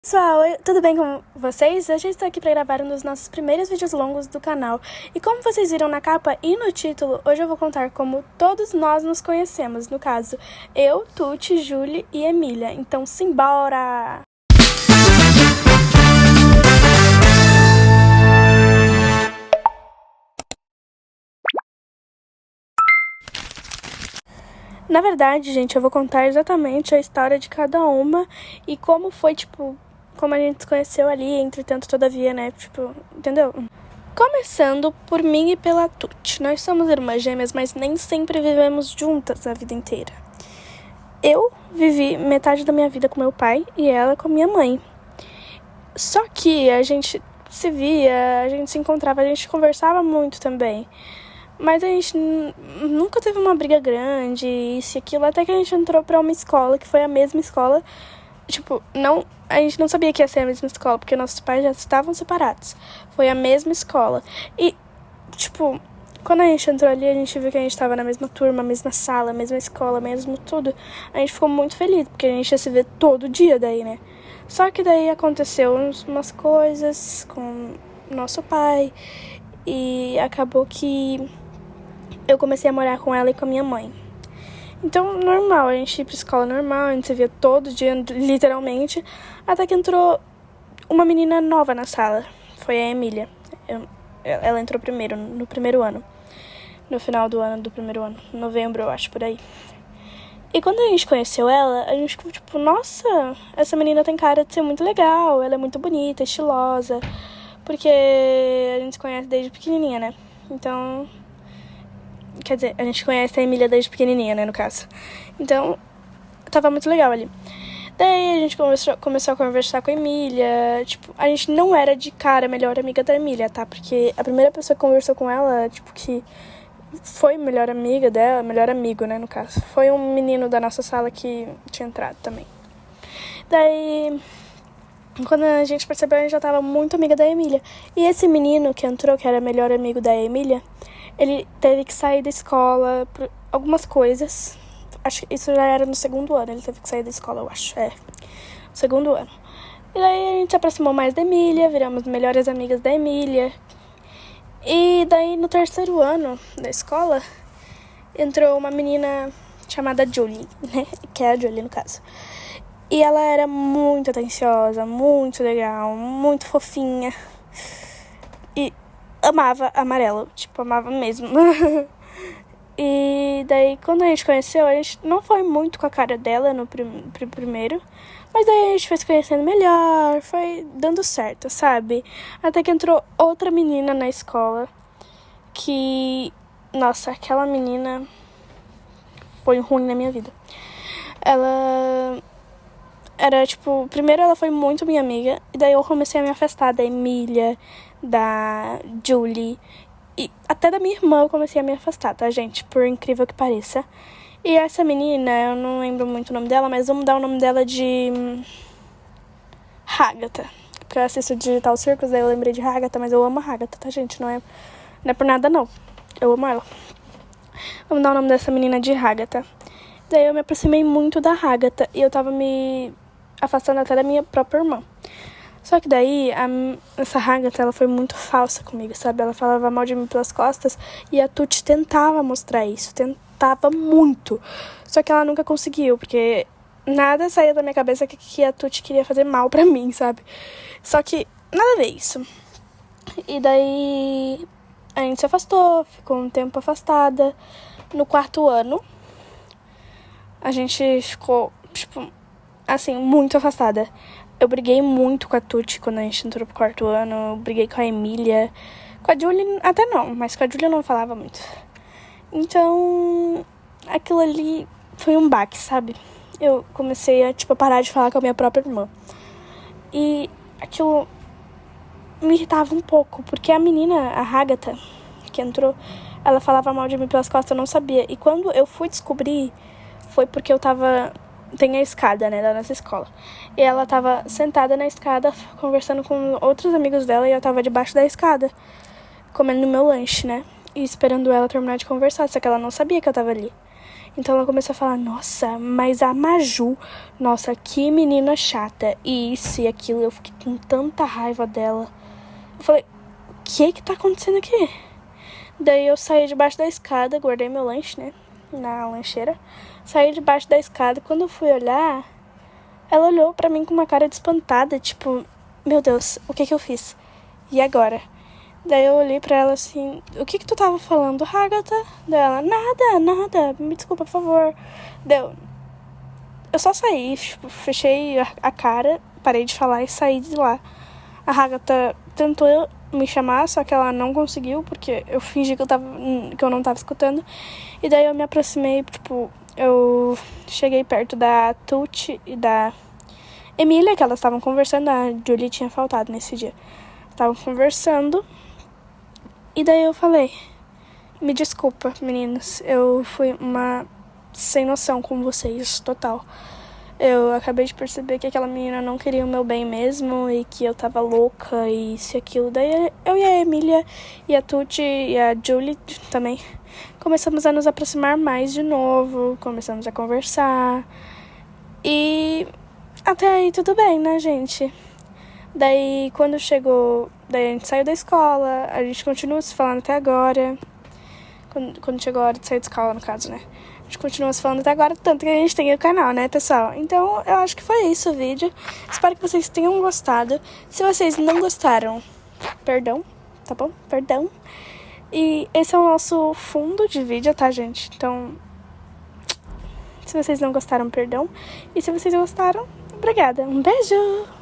Pessoal, tudo bem com vocês? Hoje eu estou aqui para gravar um dos nossos primeiros vídeos longos do canal. E como vocês viram na capa e no título, hoje eu vou contar como todos nós nos conhecemos. No caso, eu, Tuti, Julie e Emília. Então, simbora! Na verdade, gente, eu vou contar exatamente a história de cada uma e como foi, como a gente se conheceu ali, entretanto, todavia, né? Entendeu? Começando por mim e pela Tuti. Nós somos irmãs gêmeas, mas nem sempre vivemos juntas a vida inteira. Eu vivi metade da minha vida com meu pai e ela com minha mãe. Só que a gente se via, a gente se encontrava, a gente conversava muito também. Mas a gente nunca teve uma briga grande, isso e aquilo, até que a gente entrou pra uma escola, que foi a mesma escola. A gente não sabia que ia ser a mesma escola, porque nossos pais já estavam separados. Foi a mesma escola. E, quando a gente entrou ali, a gente viu que a gente tava na mesma turma, mesma sala, mesma escola, mesmo tudo. A gente ficou muito feliz, porque a gente ia se ver todo dia daí, né? Só que daí aconteceu umas coisas com nosso pai, e acabou que eu comecei a morar com ela e com a minha mãe. Então, normal, a gente ia pra escola normal, a gente se via todo dia, literalmente, até que entrou uma menina nova na sala. Foi a Emília. Ela entrou primeiro, no primeiro ano. No final do ano, do primeiro ano. Novembro, eu acho, por aí. E quando a gente conheceu ela, a gente ficou nossa, essa menina tem cara de ser muito legal, ela é muito bonita, estilosa. Porque a gente se conhece desde pequenininha, né? Então... Quer dizer, a gente conhece a Emília desde pequenininha, né, no caso. Então, tava muito legal ali. Daí a gente começou a conversar com a Emília. A gente não era de cara a melhor amiga da Emília, tá? Porque a primeira pessoa que conversou com ela, que foi melhor amiga dela, melhor amigo, né, no caso. Foi um menino da nossa sala que tinha entrado também. Daí, quando a gente percebeu, a gente já tava muito amiga da Emília. E esse menino que entrou, que era melhor amigo da Emília, ele teve que sair da escola por algumas coisas. Acho que isso já era no segundo ano. Ele teve que sair da escola, eu acho. Segundo ano. E daí a gente se aproximou mais da Emília, viramos melhores amigas da Emília. E daí no terceiro ano da escola, entrou uma menina chamada Julie, né? Que é a Julie, no caso. E ela era muito atenciosa, muito legal, muito fofinha. E amava amarelo, amava mesmo. E daí, quando a gente conheceu, a gente não foi muito com a cara dela no primeiro. Mas daí a gente foi se conhecendo melhor, foi dando certo, sabe? Até que entrou outra menina na escola que... Nossa, aquela menina foi ruim na minha vida. Ela... Era, primeiro ela foi muito minha amiga, e daí eu comecei a me afastar da Emília, da Julie, e até da minha irmã eu comecei a me afastar, tá, gente? Por incrível que pareça. E essa menina, eu não lembro muito o nome dela, mas vamos dar o nome dela de... Hagatha. Porque eu assisto Digital Circus, daí eu lembrei de Hagatha, mas eu amo a Hagatha, tá, gente? Não é por nada, não. Eu amo ela. Vamos dar o nome dessa menina de Hagatha. Daí eu me aproximei muito da Hagatha, e eu tava me afastando até da minha própria irmã. Só que daí, essa Hagatha, ela foi muito falsa comigo, sabe? Ela falava mal de mim pelas costas, e a Tuti tentava mostrar isso, tentava muito. Só que ela nunca conseguiu, porque nada saía da minha cabeça que a Tuti queria fazer mal pra mim, sabe? Só que nada a ver isso. E daí, a gente se afastou, ficou um tempo afastada. No quarto ano, a gente ficou, assim, muito afastada. Eu briguei muito com a Tuti quando a gente entrou pro quarto ano. Eu briguei com a Emília. Com a Julie até não, mas com a Julie eu não falava muito. Então, aquilo ali foi um baque, sabe? Eu comecei a, parar de falar com a minha própria irmã. E aquilo me irritava um pouco, porque a menina, a Hagatha, que entrou, ela falava mal de mim pelas costas, eu não sabia. E quando eu fui descobrir, foi porque eu tava... Tem a escada, né, da nossa escola. E ela tava sentada na escada, conversando com outros amigos dela, e eu tava debaixo da escada, comendo meu lanche, né? E esperando ela terminar de conversar, só que ela não sabia que eu tava ali. Então ela começou a falar, nossa, mas a Maju, nossa, que menina chata. E isso e aquilo, eu fiquei com tanta raiva dela. Eu falei, o que tá acontecendo aqui? Daí eu saí debaixo da escada, guardei meu lanche, né, na lancheira. Saí debaixo da escada, quando eu fui olhar, ela olhou pra mim com uma cara de espantada, tipo, meu Deus, o que eu fiz? E agora? Daí eu olhei pra ela assim, o que tu tava falando, Agatha? Daí ela, nada, me desculpa, por favor. Eu só saí, tipo, fechei a cara, parei de falar e saí de lá. A Agatha tentou me chamar, só que ela não conseguiu, porque eu fingi que eu não tava escutando. E daí eu me aproximei, tipo, eu cheguei perto da Tuti e da Emília, que elas estavam conversando, a Julie tinha faltado nesse dia. Estavam conversando. E daí eu falei, me desculpa, meninas, eu fui uma sem noção com vocês, total. Eu acabei de perceber que aquela menina não queria o meu bem mesmo e que eu tava louca e isso e aquilo. Daí eu e a Emília e a Tuti e a Julie também começamos a nos aproximar mais de novo, começamos a conversar. E até aí tudo bem, né, gente? Daí, quando chegou... Daí a gente saiu da escola, a gente continua se falando até agora. Quando chegou a hora de sair da escola, no caso, né? A gente continua se falando até agora, tanto que a gente tem o canal, né, pessoal? Então, eu acho que foi isso o vídeo. Espero que vocês tenham gostado. Se vocês não gostaram, perdão, tá bom? Perdão. E esse é o nosso fundo de vídeo, tá, gente? Então, se vocês não gostaram, perdão. E se vocês gostaram, obrigada. Um beijo!